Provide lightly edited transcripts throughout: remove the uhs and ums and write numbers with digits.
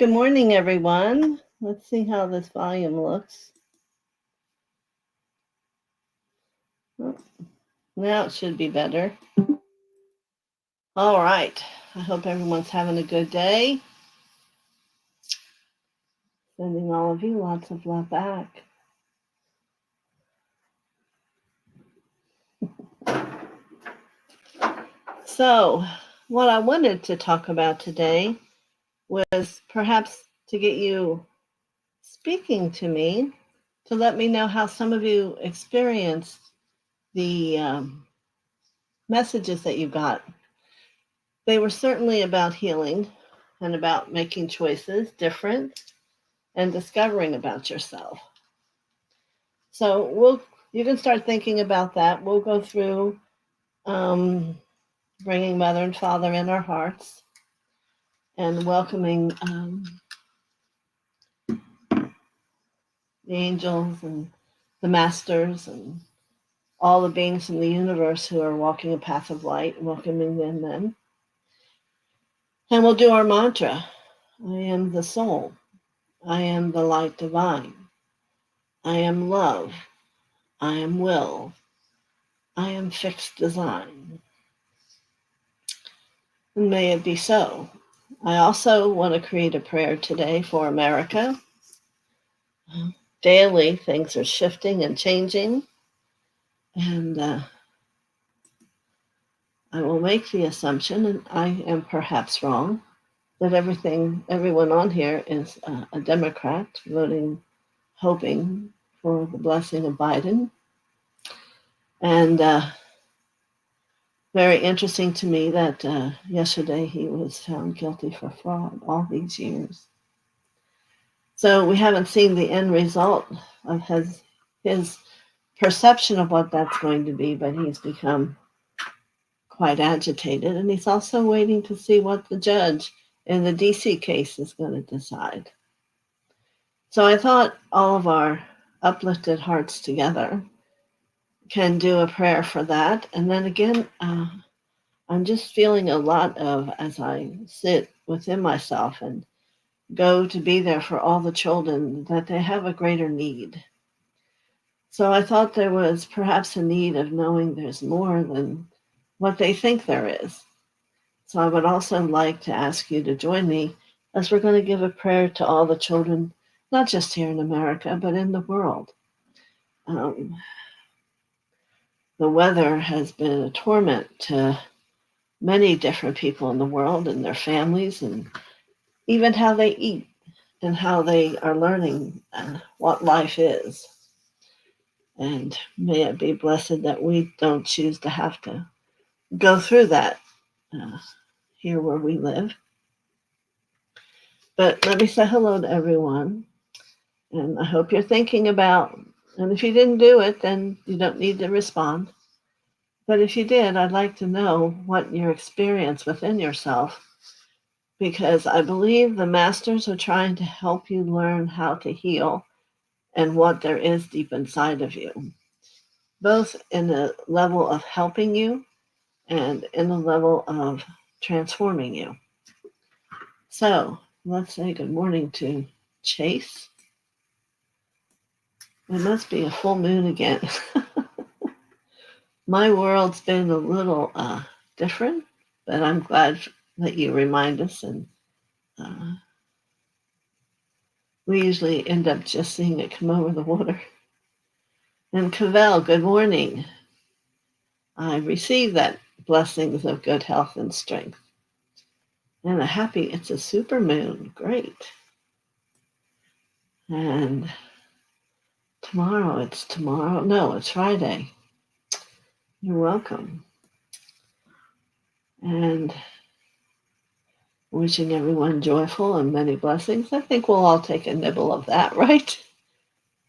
Good morning, everyone. Let's see how this volume looks. Oh, now it should be better. All right. I hope everyone's having a good day. Sending all of you lots of love back. So, what I wanted to talk about today was perhaps to get you speaking to me to let me know how some of you experienced the messages that you got. They were certainly about healing and about making choices different and discovering about yourself. So you can start thinking about that. We'll go through bringing Mother and Father in our hearts and welcoming the angels and the masters and all the beings in the universe who are walking a path of light, welcoming them then. And we'll do our mantra. I am the soul. I am the light divine. I am love. I am will. I am fixed design. And may it be so. I also want to create a prayer today for America. Daily, things are shifting and changing. And I will make the assumption, and I am perhaps wrong, that everyone on here is a Democrat voting, hoping for the blessing of Biden. And very interesting to me that yesterday he was found guilty for fraud all these years. So we haven't seen the end result of his perception of what that's going to be, but he's become quite agitated. And he's also waiting to see what the judge in the DC case is going to decide. So I thought all of our uplifted hearts together can do a prayer for that. And then again, I'm just feeling a lot of, as I sit within myself and go to be there for all the children, that they have a greater need. So I thought there was perhaps a need of knowing there's more than what they think there is. So I would also like to ask you to join me as we're going to give a prayer to all the children, not just here in America, but in the world. The weather has been a torment to many different people in the world and their families, and even how they eat and how they are learning what life is. And may it be blessed that we don't choose to have to go through that here where we live. But let me say hello to everyone. And I hope you're thinking about, and if you didn't do it, then you don't need to respond. But if you did, I'd like to know what your experience within yourself, because I believe the masters are trying to help you learn how to heal and what there is deep inside of you, both in the level of helping you and in the level of transforming you. So let's say good morning to Chase. It must be a full moon again. My world's been a little different, but I'm glad that you remind us. And we usually end up just seeing it come over the water. And Cavell, good morning. I received that blessings of good health and strength. And it's a super moon. Great. And it's Friday. You're welcome. And wishing everyone joyful and many blessings. I think we'll all take a nibble of that, right?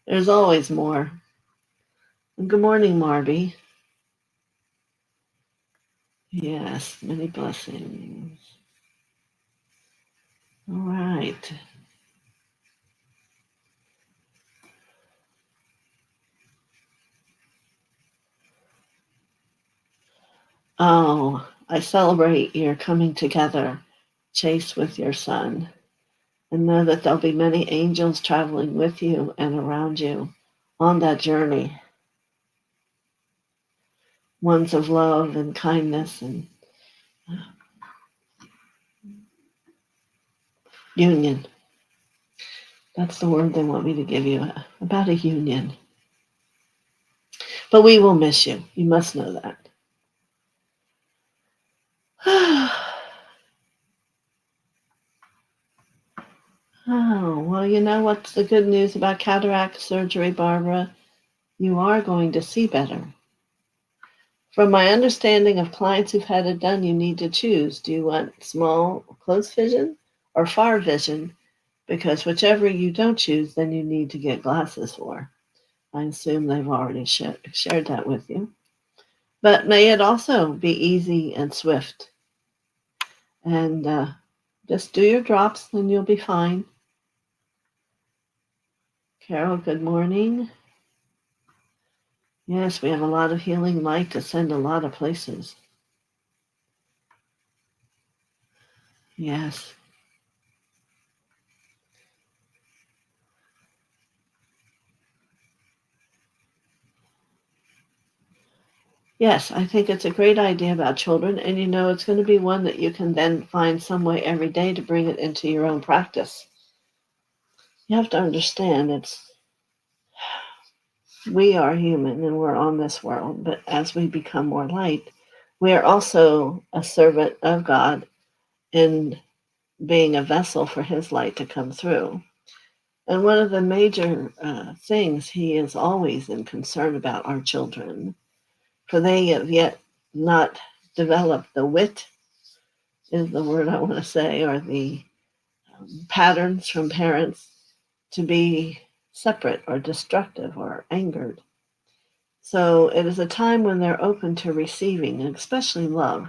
There's always more. And good morning, Marby. Yes, many blessings. All right. Oh, I celebrate your coming together, Chase, with your son. And know that there'll be many angels traveling with you and around you on that journey. Ones of love and kindness and union. That's the word they want me to give you, about a union. But we will miss you. You must know that. Oh, well, you know what's the good news about cataract surgery, Barbara? You are going to see better. From my understanding of clients who've had it done, you need to choose. Do you want small, close vision or far vision? Because whichever you don't choose, then you need to get glasses for. I assume they've already shared that with you. But may it also be easy and swift. And just do your drops and you'll be fine. Carol, good morning. Yes, we have a lot of healing light to send a lot of places. Yes. Yes, I think it's a great idea about children, and you know it's going to be one that you can then find some way every day to bring it into your own practice. You have to understand we are human and we're on this world, but as we become more light, we are also a servant of God in being a vessel for his light to come through. And one of the major things he is always in concern about our children, for they have yet not developed the wit, is the word I want to say, or the patterns from parents to be separate or destructive or angered. So it is a time when they're open to receiving, and especially love.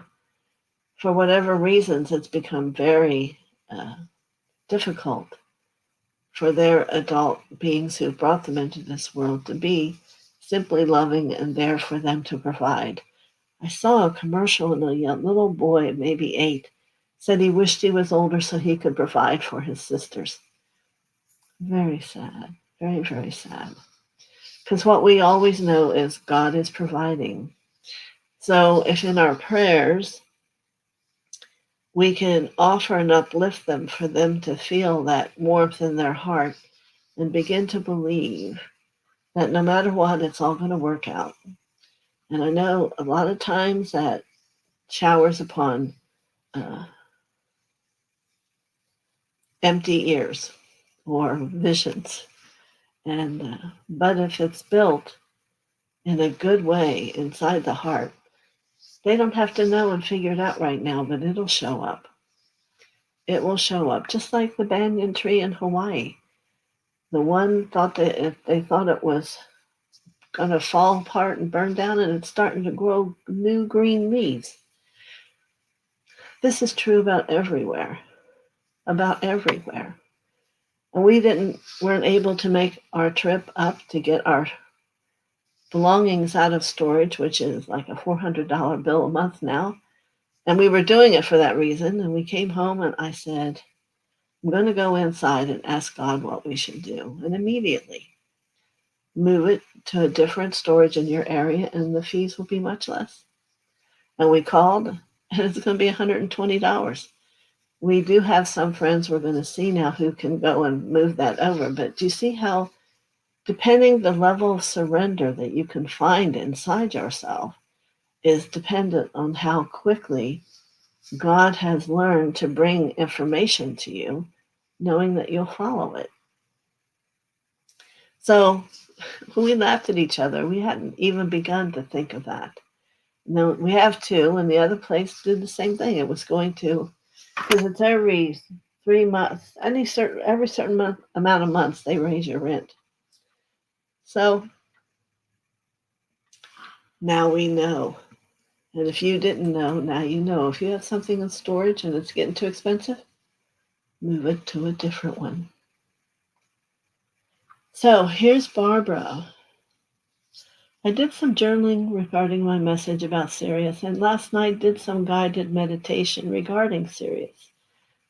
For whatever reasons, it's become very difficult for their adult beings who brought them into this world to be simply loving and there for them to provide. I saw a commercial and a young little boy, maybe 8, said he wished he was older so he could provide for his sisters. Very sad. Very, very sad. Because what we always know is God is providing. So if in our prayers we can offer and uplift them for them to feel that warmth in their heart and begin to believe that no matter what, it's all going to work out. And I know a lot of times that showers upon empty ears or visions. But if it's built in a good way inside the heart, they don't have to know and figure it out right now, but it'll show up. It will show up, just like the banyan tree in Hawaii. The one thought that if they thought it was going to fall apart and burn down, and it's starting to grow new green leaves. This is true about everywhere. And we weren't able to make our trip up to get our belongings out of storage, which is like a $400 bill a month now. And we were doing it for that reason. And we came home and I said, I'm going to go inside and ask God what we should do. And immediately move it to a different storage in your area and the fees will be much less. And we called and it's going to be $120. We do have some friends we're going to see now who can go and move that over. But do you see how, depending the level of surrender that you can find inside yourself is dependent on how quickly God has learned to bring information to you, knowing that you'll follow it. So we laughed at each other. We hadn't even begun to think of that. No, we have two, and the other place did the same thing. It was going to, because it's every 3 months, every certain amount of months they raise your rent. So now we know. And if you didn't know, now you know. If you have something in storage and it's getting too expensive, move it to a different one. So here's Barbara. I did some journaling regarding my message about Sirius, and last night did some guided meditation regarding Sirius.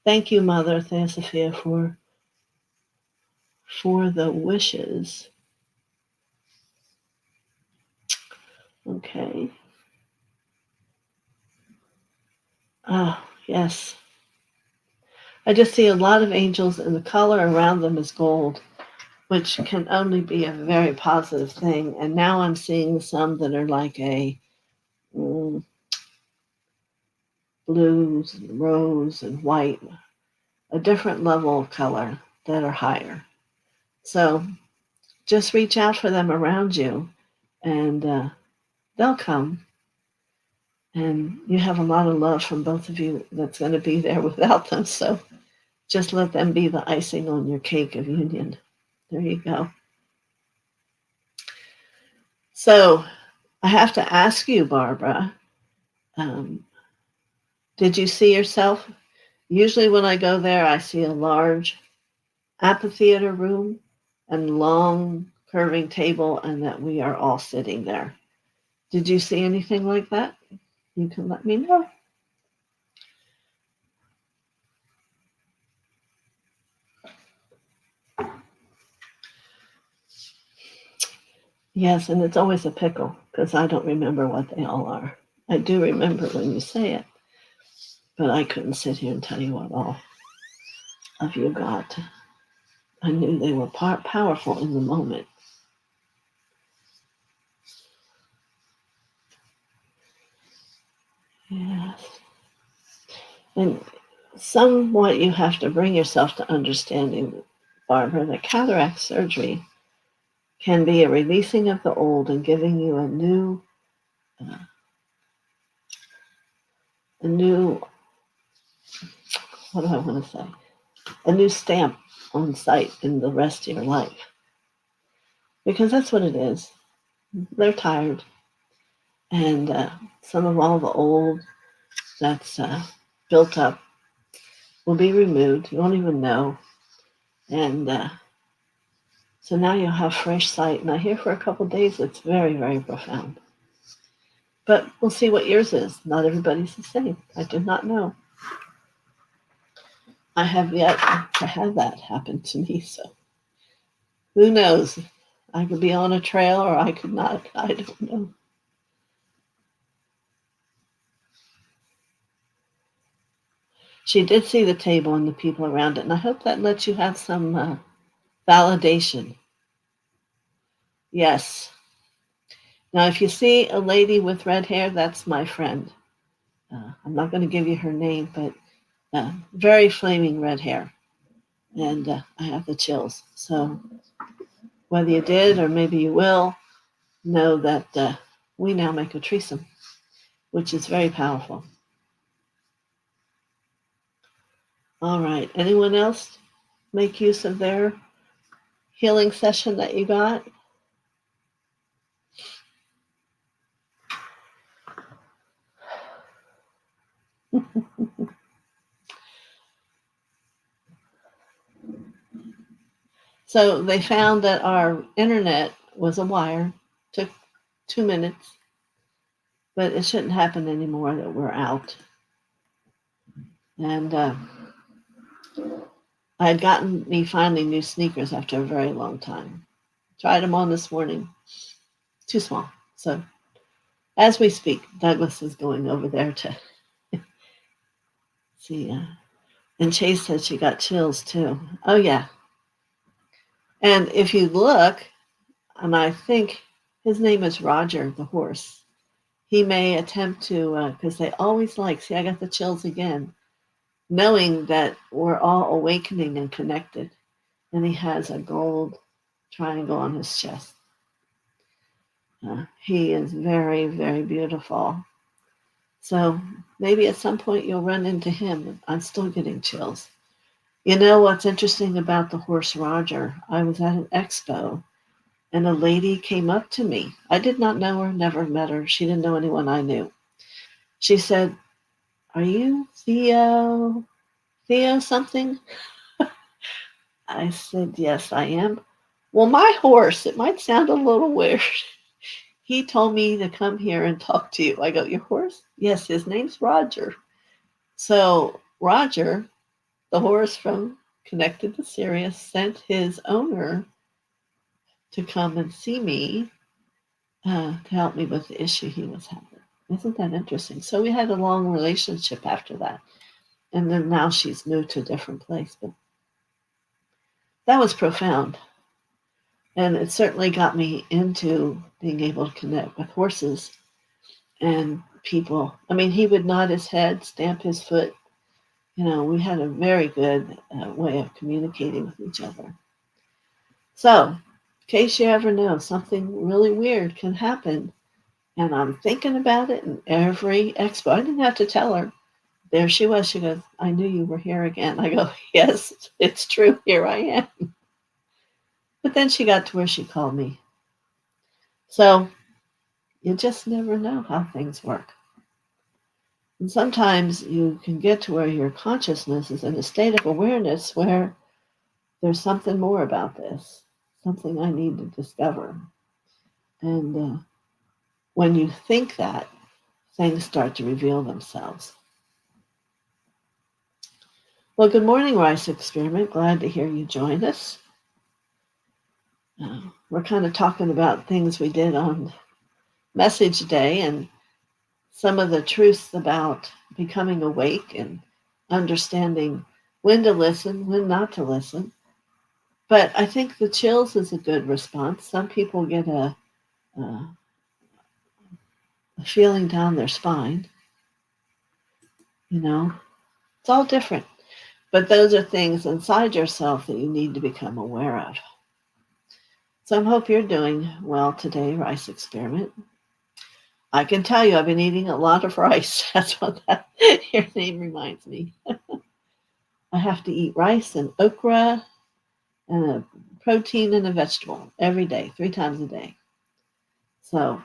Thank you, Mother TheoSophia, for for the wishes. Okay. Ah, yes. I just see a lot of angels, and the color around them is gold, which can only be a very positive thing. And now I'm seeing some that are like a mm, blues, rose, and white, a different level of color that are higher. So just reach out for them around you, and they'll come. And you have a lot of love from both of you that's going to be there without them. So just let them be the icing on your cake of union. There you go. So I have to ask you, Barbara, um, did you see yourself? Usually when I go there, I see a large amphitheater room and long curving table, and that we are all sitting there. Did you see anything like that? You can let me know. Yes, and it's always a pickle because I don't remember what they all are. I do remember when you say it, but I couldn't sit here and tell you what all of you got. I knew they were powerful in the moment. Yes. And somewhat you have to bring yourself to understanding, Barbara, that cataract surgery can be a releasing of the old and giving you uh, a new, what do I want to say? A new stamp on sight in the rest of your life. Because that's what it is. They're tired. And some of all the old that's built up will be removed. You won't even know. And so now you'll have fresh sight. Now, here for a couple of days, it's very, very profound. But we'll see what yours is. Not everybody's the same. I do not know. I have yet to have that happen to me. So who knows? I could be on a trail or I could not. I don't know. She did see the table and the people around it. And I hope that lets you have some validation. Yes. Now, if you see a lady with red hair, that's my friend. I'm not going to give you her name, but very flaming red hair. And I have the chills. So whether you did or maybe you will, know that we now make a threesome, which is very powerful. All right. Anyone else make use of their healing session that you got? So they found that our internet was a wire. Took 2 minutes, but it shouldn't happen anymore that we're out. And I had gotten me finally new sneakers after a very long time. Tried them on this morning. Too small. So as we speak, Douglas is going over there to see. And Chase said she got chills too. Oh, yeah. And if you look, and I think his name is Roger, the horse, he may attempt to, because they always like, see, I got the chills again, knowing that we're all awakening and connected. And he has a gold triangle on his chest. He is very, very beautiful. So maybe at some point you'll run into him. I'm still getting chills. You know what's interesting about the horse Roger? I was at an expo and a lady came up to me. I did not know her, never met her. She didn't know anyone I knew. She said, "Are you Theo? Theo something?" I said, "Yes, I am." "Well, my horse, it might sound a little weird. He told me to come here and talk to you." I go, "Your horse?" "Yes, his name's Roger." So Roger, the horse from connected to Sirius, sent his owner to come and see me to help me with the issue he was having. Isn't that interesting? So we had a long relationship after that. And then now she's moved to a different place. But that was profound. And it certainly got me into being able to connect with horses and people. I mean, he would nod his head, stamp his foot. We had a very good way of communicating with each other. So, in case you ever know something really weird can happen, and I'm thinking about it in every expo, I didn't have to tell her. There she was. She goes, I knew you were here again. I go, yes, it's true. Here I am. But then she got to where she called me. So you just never know how things work. And sometimes you can get to where your consciousness is in a state of awareness where there's something more about this, something I need to discover. And when you think that, things start to reveal themselves. Well, good morning, Rice Experiment. Glad to hear you join us. We're kind of talking about things we did on Message Day and some of the truths about becoming awake and understanding when to listen, when not to listen. But I think the chills is a good response. Some people get a feeling down their spine. It's all different. But those are things inside yourself that you need to become aware of. So I hope you're doing well today, Rice Experiment. I can tell you I've been eating a lot of rice. That's what your name reminds me. I have to eat rice and okra and a protein and a vegetable every day, 3 times a day. So,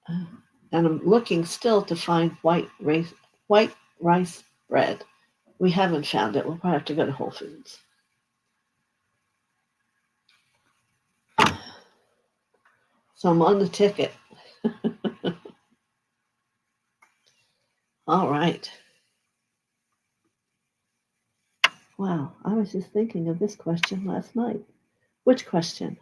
and I'm looking still to find white rice bread. We haven't found it. We'll probably have to go to Whole Foods. So I'm on the ticket. All right. Wow, I was just thinking of this question last night. Which question?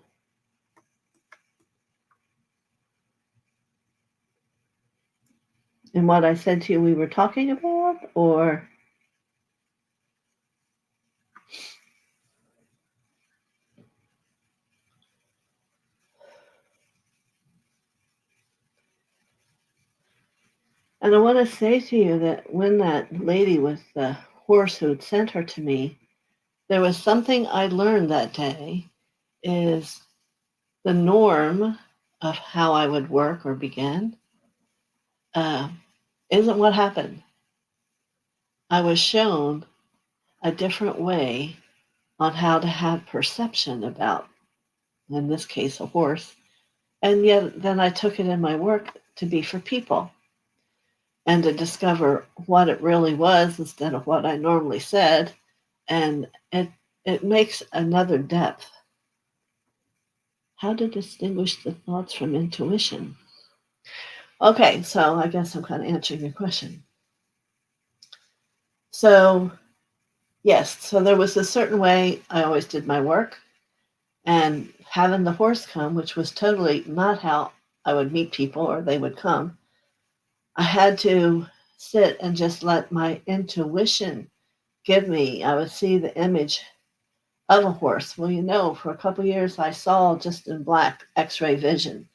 And what I said to you we were talking about, or? And I want to say to you that when that lady with the horse who'd sent her to me, there was something I learned that day is the norm of how I would work or begin isn't what happened. I was shown a different way on how to have perception about, in this case, a horse. And yet then I took it in my work to be for people and to discover what it really was instead of what I normally said. And it makes another depth. How to distinguish the thoughts from intuition. Okay, so I guess I'm kind of answering your question. So, yes, so there was a certain way I always did my work. And having the horse come, which was totally not how I would meet people or they would come, I had to sit and just let my intuition give me. I would see the image of a horse. Well, for a couple of years I saw just in black X-ray vision.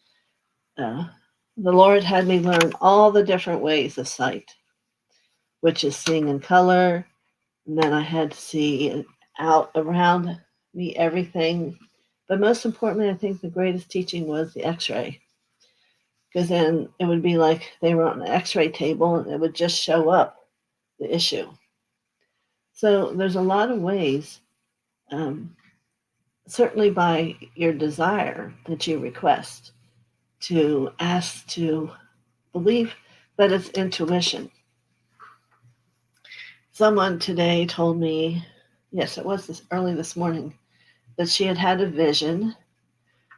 The Lord had me learn all the different ways of sight, which is seeing in color. And then I had to see out around me everything. But most importantly, I think the greatest teaching was the X-ray. Because then it would be like they were on an X-ray table and it would just show up the issue. So there's a lot of ways, certainly by your desire that you request, to ask to believe that it's intuition. Someone today told me, yes, it was early this morning, that she had a vision,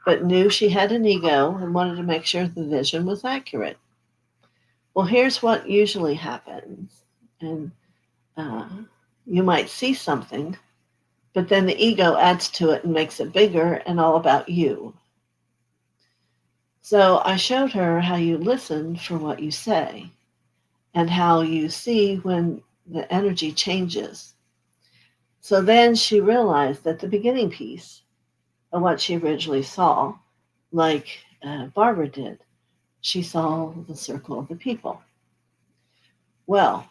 but knew she had an ego and wanted to make sure the vision was accurate. Well, here's what usually happens. And you might see something, But then the ego adds to it and makes it bigger and all about you. So I showed her how you listen for what you say and how you see when the energy changes. So then she realized that the beginning piece of what she originally saw, like Barbara did, she saw the circle of the people. Well,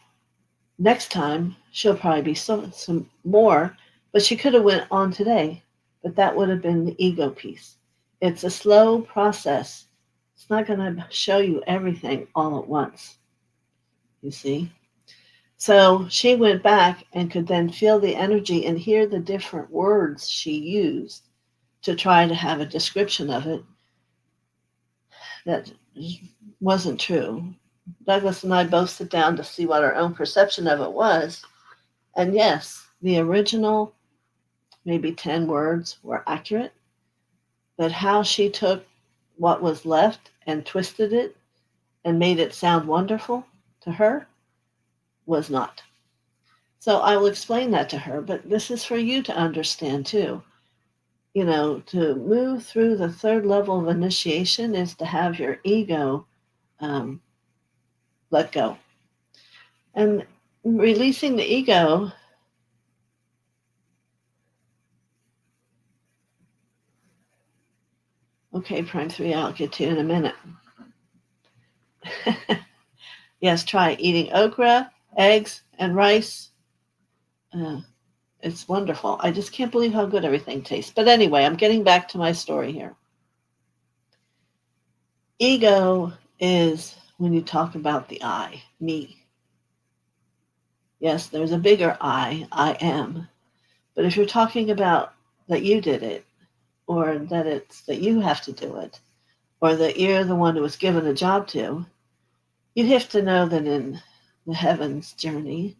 next time she'll probably be some more, but she could have went on today, but that would have been the ego piece. It's a slow process. It's not going to show you everything all at once, you see. So she went back and could then feel the energy and hear the different words she used to try to have a description of it that wasn't true. Douglas and I both sit down to see what our own perception of it was. And yes, the original, maybe 10 words, were accurate, but how she took what was left and twisted it and made it sound wonderful to her was not. So I will explain that to her, but this is for you to understand too. You know, to move through the third level of initiation is to have your ego let go. And releasing the ego, okay, Prime 3, I'll get to in a minute. Yes, try eating okra, eggs, and rice. It's wonderful. I just can't believe how good everything tastes. But anyway, I'm getting back to my story here. Ego is when you talk about the I, me. Yes, there's a bigger I am. But if you're talking about that you did it, or that it's that you have to do it, or that you're the one who was given a job to, you have to know that in the heavens journey,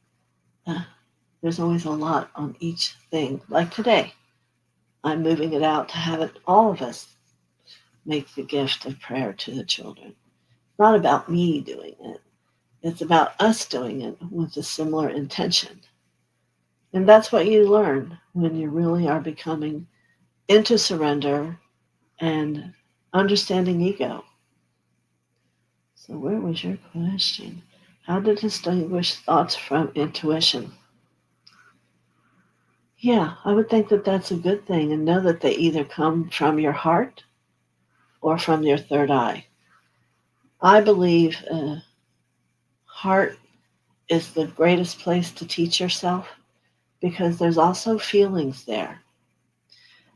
there's always a lot on each thing. Like today, I'm moving it out to have it, all of us make the gift of prayer to the children. It's not about me doing it. It's about us doing it with a similar intention. And that's what you learn when you really are becoming into surrender and understanding ego. So where was your question? How to distinguish thoughts from intuition? Yeah, I would think that that's a good thing, and know that they either come from your heart or from your third eye. I believe heart is the greatest place to teach yourself because there's also feelings there.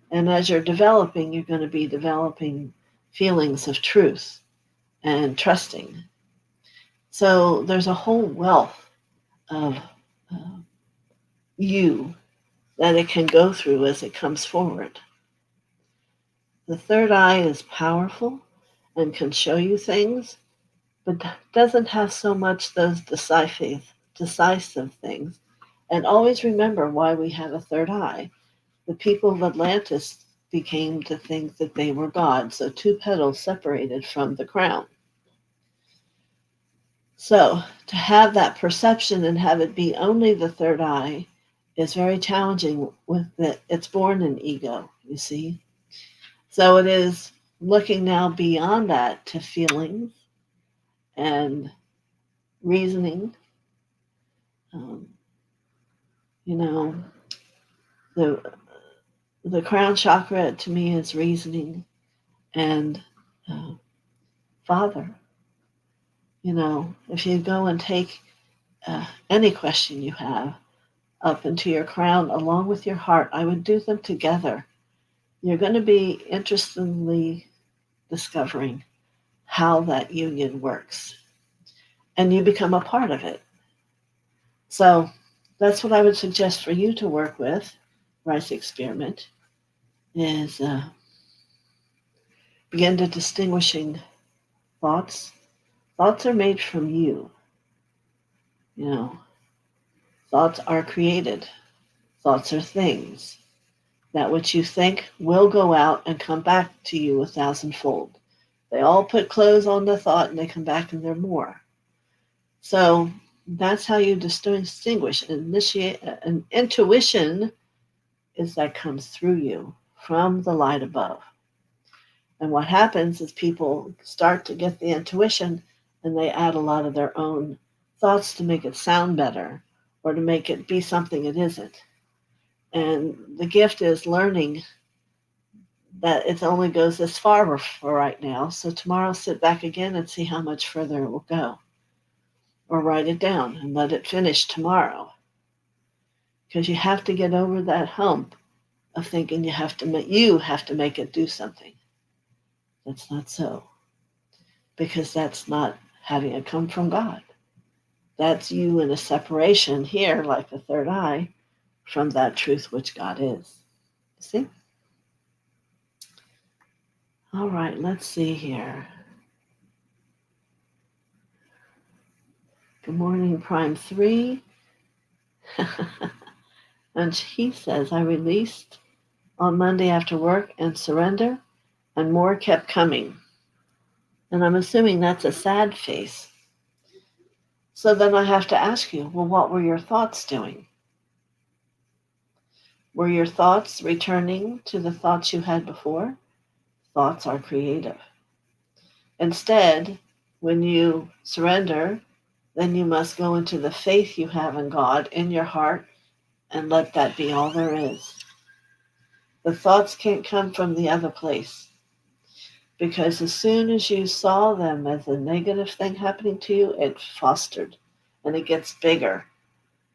And as you're developing, you're going to be developing feelings of truth and trusting. So there's a whole wealth of you that it can go through as it comes forward. The third eye is powerful and can show you things, but doesn't have so much those decisive things. And always remember why we have a third eye. The people of Atlantis became to think that they were God, so two petals separated from the crown. So to have that perception and have it be only the third eye is very challenging with that it's born in ego, you see. So it is looking now beyond that to feelings and reasoning. Um, you know, the crown chakra to me is reasoning and father. You know, if you go and take any question you have up into your crown along with your heart, I would do them together. You're going to be interestingly discovering how that union works, and you become a part of it. So that's what I would suggest for you to work with, Rice Experiment, is begin to distinguishing thoughts. Thoughts are made from you. You know, thoughts are created. Thoughts are things. That which you think will go out and come back to you a thousandfold. They all put clothes on the thought and they come back and they're more. So that's how you distinguish. Initiate an intuition is that comes through you from the light above. And what happens is people start to get the intuition and they add a lot of their own thoughts to make it sound better or to make it be something it isn't. And the gift is learning that it only goes this far for right now. So tomorrow, sit back again and see how much further it will go. Or write it down and let it finish tomorrow. Because you have to get over that hump of thinking you have to make it do something. That's not so. Because that's not having it come from God. That's you in a separation here, like the third eye, from that truth which God is. See? All right, let's see here. Good morning, Prime 3. And he says, I released on Monday after work and surrender, and more kept coming. And I'm assuming that's a sad face. So then I have to ask you, well, what were your thoughts doing? Were your thoughts returning to the thoughts you had before? Thoughts are creative. Instead, when you surrender, then you must go into the faith you have in God in your heart and let that be all there is. The thoughts can't come from the other place because as soon as you saw them as a negative thing happening to you, it fostered and it gets bigger.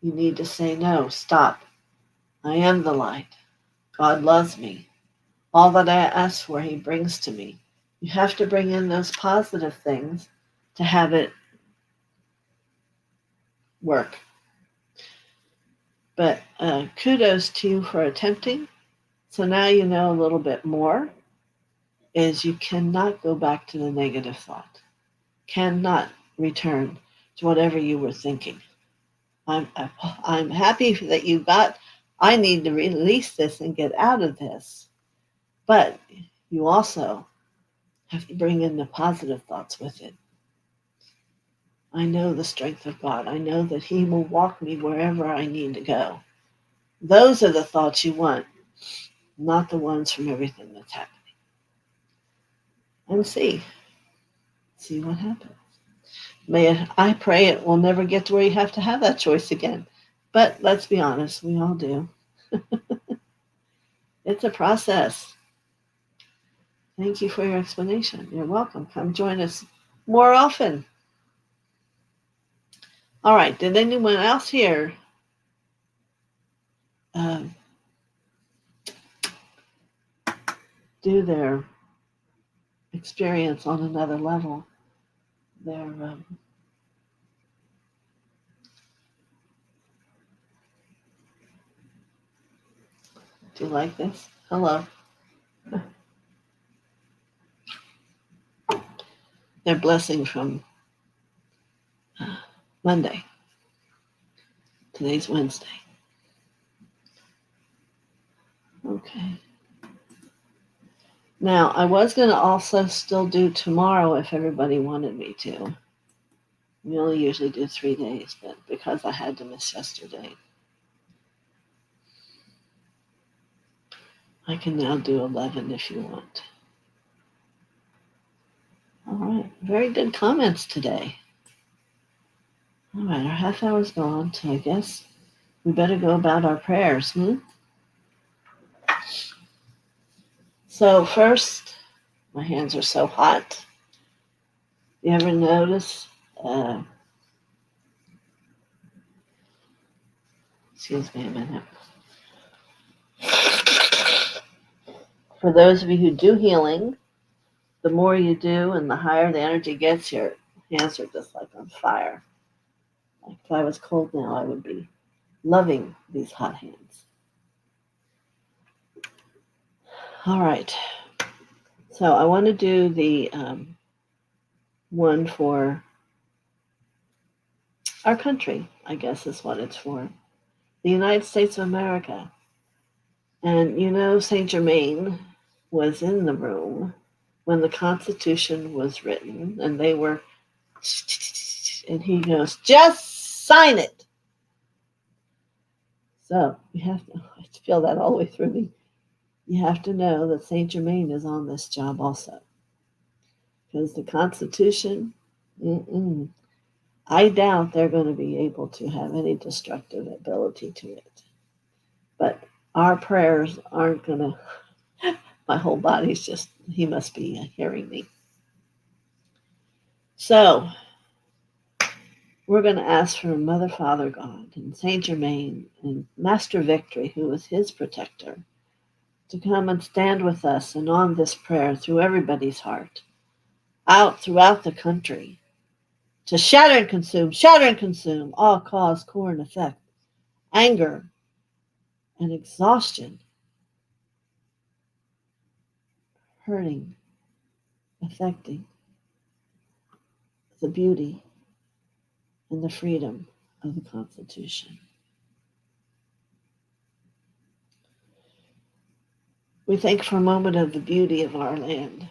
You need to say, no, stop. I am the light. God loves me. All that I ask for, He brings to me. You have to bring in those positive things to have it work. But kudos to you for attempting. So now you know a little bit more, is you cannot go back to the negative thought. Cannot return to whatever you were thinking. I'm happy that you got, I need to release this and get out of this. But you also have to bring in the positive thoughts with it. I know the strength of God. I know that He will walk me wherever I need to go. Those are the thoughts you want, not the ones from everything that's happening. And see what happens. I pray it will never get to where you have to have that choice again. But let's be honest, we all do. It's a process. Thank you for your explanation. You're welcome. Come join us more often. All right. Did anyone else here do their experience on another level? Their do you like this? Hello. Their blessing from Monday. Today's Wednesday. Okay. Now, I was going to also still do tomorrow if everybody wanted me to. We only usually do 3 days, but because I had to miss yesterday, I can now do 11 if you want. All right. Very good comments today. All right. Our half hour's gone, so I guess we better go about our prayers. So first, my hands are so hot. You ever notice? Excuse me a minute. For those of you who do healing, the more you do and the higher the energy gets, your hands are just like on fire. Like if I was cold now, I would be loving these hot hands. All right. So I want to do the one for our country, I guess is what it's for. The United States of America. And you know, Saint Germain was in the room when the Constitution was written, and they were, and he goes, just sign it. So you have to, I feel that all the way through me. You have to know that Saint Germain is on this job also, because the Constitution, I doubt they're going to be able to have any destructive ability to it. But our prayers aren't going to, my whole body's just, he must be hearing me. So we're going to ask for Mother, Father, God, and Saint Germain, and Master Victory, who is his protector, to come and stand with us and on this prayer through everybody's heart, out throughout the country, to shatter and consume all cause, core, and effect, anger, and exhaustion, hurting, affecting the beauty and the freedom of the Constitution. We think for a moment of the beauty of our land,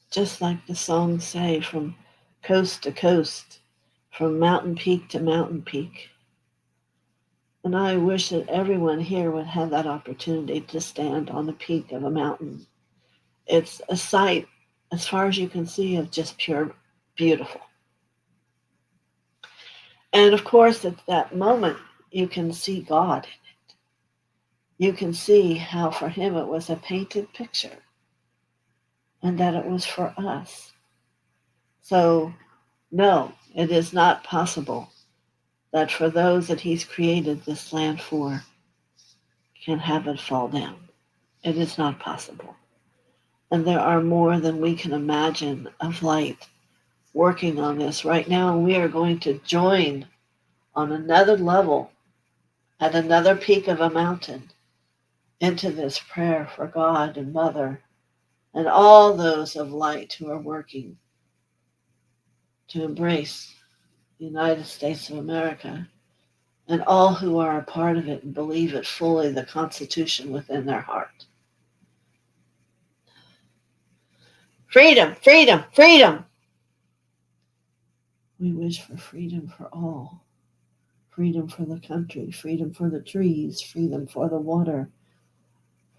just like the songs say, from coast to coast, from mountain peak to mountain peak. And I wish that everyone here would have that opportunity to stand on the peak of a mountain. It's a sight, as far as you can see, of just pure beautiful. And of course, at that moment, you can see God in it. You can see how for him it was a painted picture and that it was for us. So, no, it is not possible that for those that he's created this land for can have it fall down. It is not possible. And there are more than we can imagine of light working on this right now. And we are going to join on another level at another peak of a mountain into this prayer for God and Mother and all those of light who are working to embrace the United States of America and all who are a part of it and believe it fully, the Constitution within their heart. Freedom, freedom, freedom. We wish for freedom for all. Freedom for the country, freedom for the trees, freedom for the water,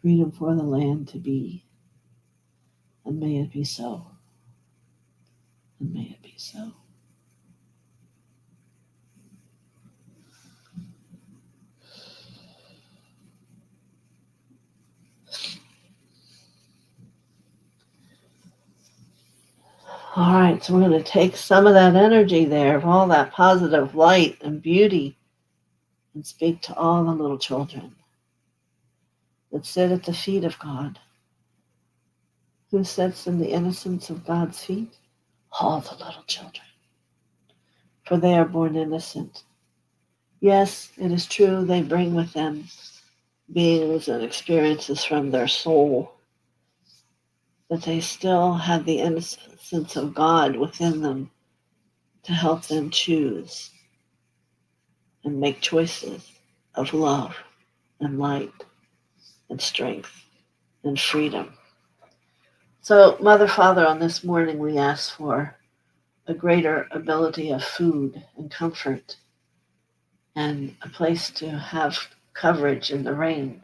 freedom for the land to be. And may it be so. And may it be so. All right, so we're going to take some of that energy there, of all that positive light and beauty, and speak to all the little children that sit at the feet of God. Who sits in the innocence of God's feet? All the little children. For they are born innocent. Yes, it is true, they bring with them beings and experiences from their soul, but they still have the innocence of God within them to help them choose and make choices of love and light and strength and freedom. So, Mother, Father, on this morning we ask for a greater ability of food and comfort and a place to have coverage in the rain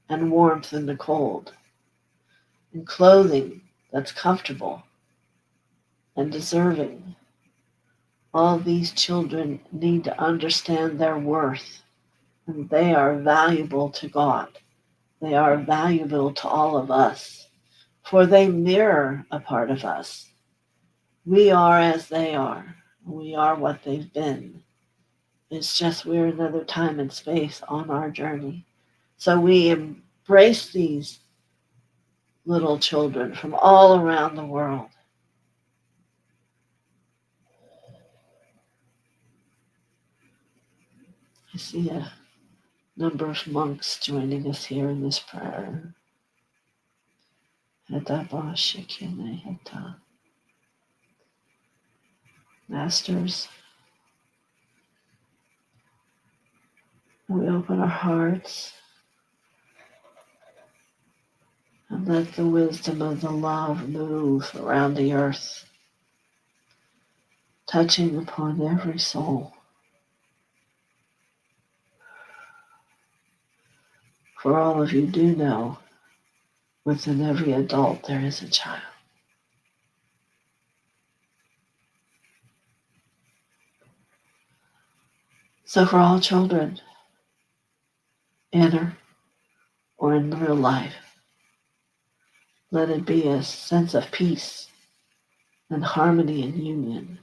and warmth in the cold and clothing that's comfortable and deserving. All these children need to understand their worth, and they are valuable to God. They are valuable to all of us, for they mirror a part of us. We are as they are. We are what they've been. It's just we're another time and space on our journey. So we embrace these little children from all around the world. I see a number of monks joining us here in this prayer. Masters, we open our hearts and let the wisdom of the love move around the earth, touching upon every soul. For all of you do know, within every adult there is a child. So for all children, inner or in real life, let it be a sense of peace and harmony and union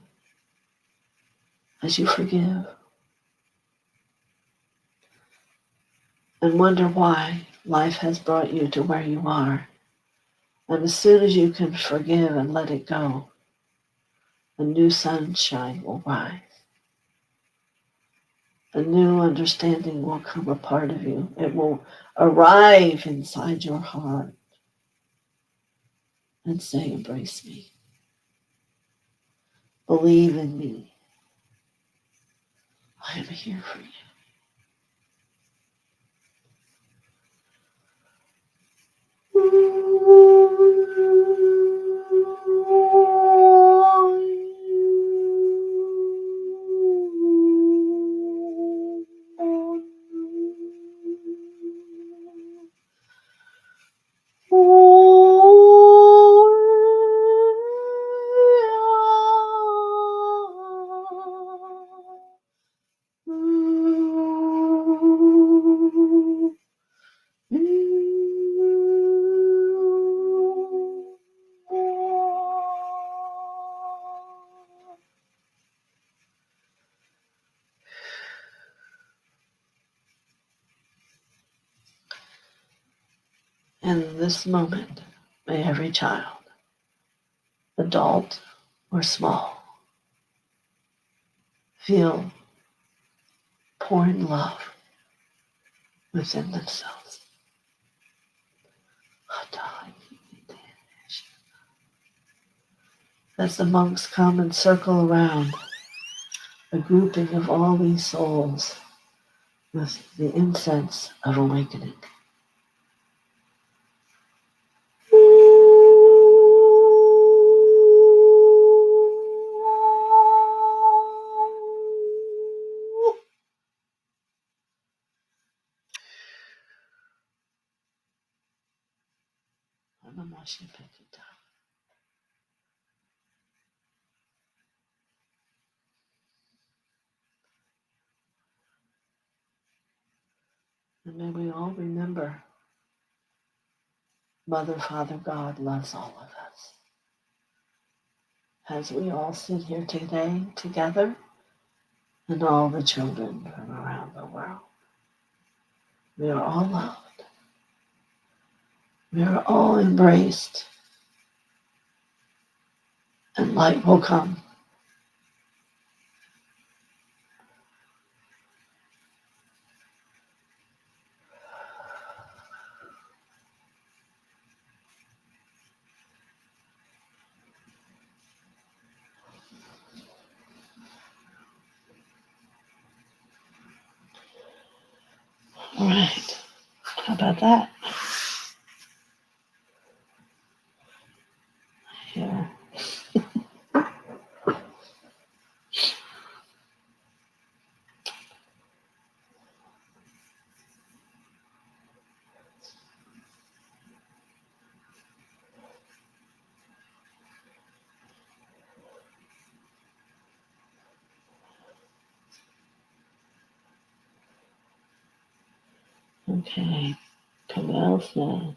as you forgive and wonder why life has brought you to where you are. And as soon as you can forgive and let it go, a new sunshine will rise. A new understanding will come a part of you. It will arrive inside your heart and say, embrace me. Believe in me. I am here for you. In this moment, may every child, adult or small, feel pouring love within themselves. As the monks come and circle around, a grouping of all these souls with the incense of awakening. And may we all remember Mother, Father, God loves all of us. As we all sit here today together, and all the children from around the world, we are all loved. We are all embraced, and light will come. All right. How about that? Here. Okay. Cavell said,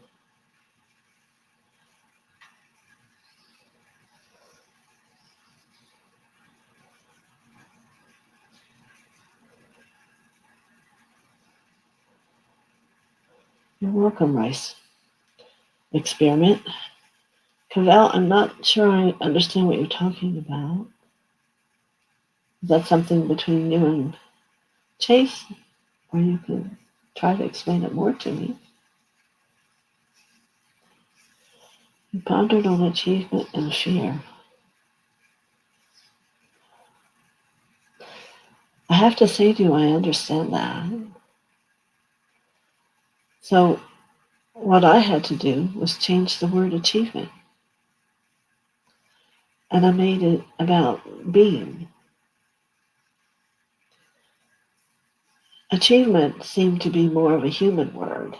you're welcome, Rice. Experiment. Cavell, I'm not sure I understand what you're talking about. Is that something between you and Chase? Or you can try to explain it more to me. You pondered on achievement and fear. I have to say to you, I understand that. So what I had to do was change the word achievement. And I made it about being. Achievement seemed to be more of a human word.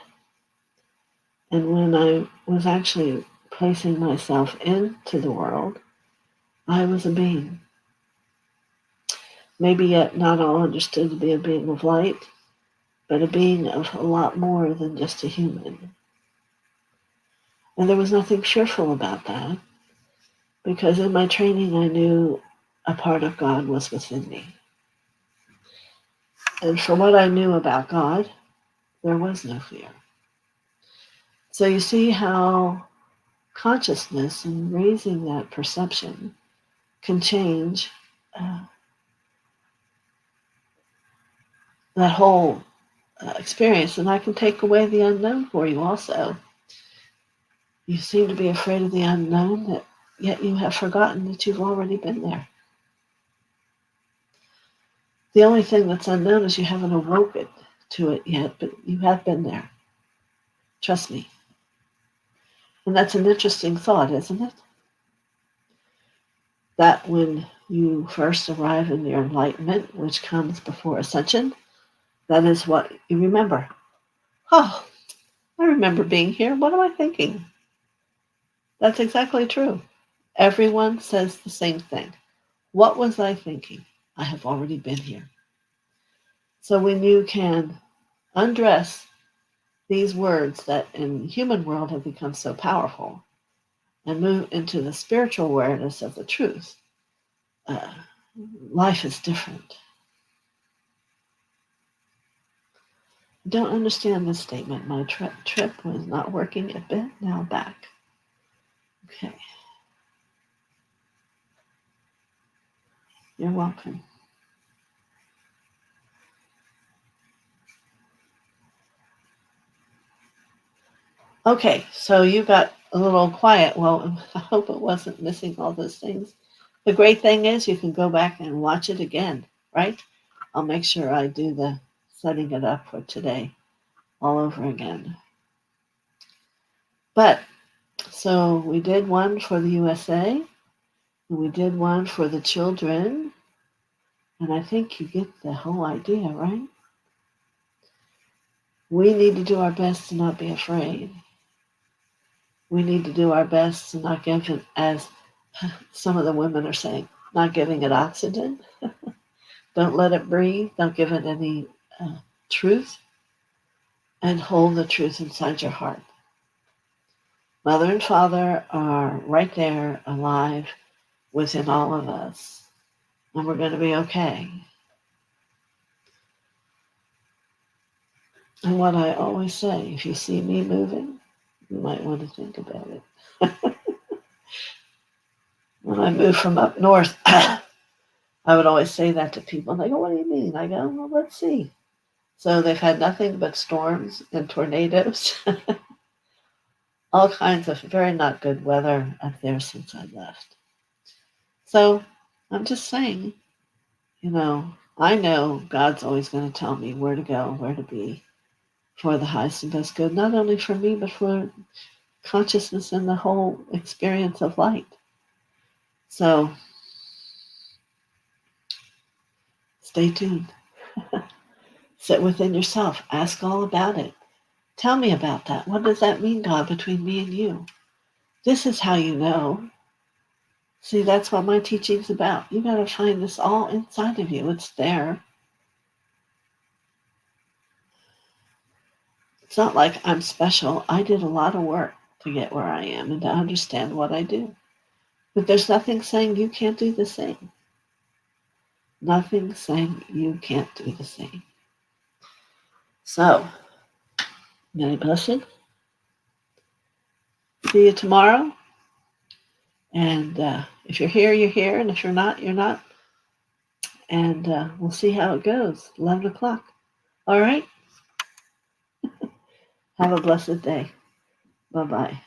And when I was actually placing myself into the world, I was a being. Maybe yet not all understood to be a being of light, but a being of a lot more than just a human. And there was nothing fearful about that, because in my training I knew a part of God was within me. And for what I knew about God, there was no fear. So you see how consciousness and raising that perception can change that whole experience. And I can take away the unknown for you also. You seem to be afraid of the unknown, that yet you have forgotten that you've already been there. The only thing that's unknown is you haven't awoken to it yet, but you have been there. Trust me. And that's an interesting thought, isn't it? That when you first arrive in your enlightenment, which comes before ascension, that is what you remember. Oh, I remember being here. What am I thinking? That's exactly true. Everyone says the same thing. What was I thinking? I have already been here. So when you can undress these words that in the human world have become so powerful and move into the spiritual awareness of the truth, uh, life is different. I don't understand this statement. My trip was not working a bit. Now back. Okay. You're welcome. Okay, so you got a little quiet. Well, I hope it wasn't missing all those things. The great thing is you can go back and watch it again, right? I'll make sure I do the setting it up for today all over again. But so we did one for the USA, and we did one for the children, and I think you get the whole idea, right? We need to do our best to not be afraid. We need to do our best to not give it, as some of the women are saying, not giving it oxygen. Don't let it breathe. Don't give it any truth. And hold the truth inside your heart. Mother and Father are right there, alive, within all of us. And we're going to be okay. And what I always say, if you see me moving, you might want to think about it. When I moved from up north, I would always say that to people. And they go, what do you mean? I go, well, let's see. So they've had nothing but storms and tornadoes, all kinds of very not good weather up there since I left. So I'm just saying, I know God's always going to tell me where to go, where to be for the highest and best good, not only for me, but for consciousness and the whole experience of light. So stay tuned. Sit within yourself. Ask all about it. Tell me about that. What does that mean, God, between me and you? This is how you know. See, that's what my teaching's about. You got to find this all inside of you. It's there. It's not like I'm special. I did a lot of work to get where I am and to understand what I do. But there's nothing saying you can't do the same. Nothing saying you can't do the same. So, many blessings. See you tomorrow. And if you're here, you're here. And if you're not, you're not. And we'll see how it goes. 11 o'clock. All right? Have a blessed day. Bye-bye.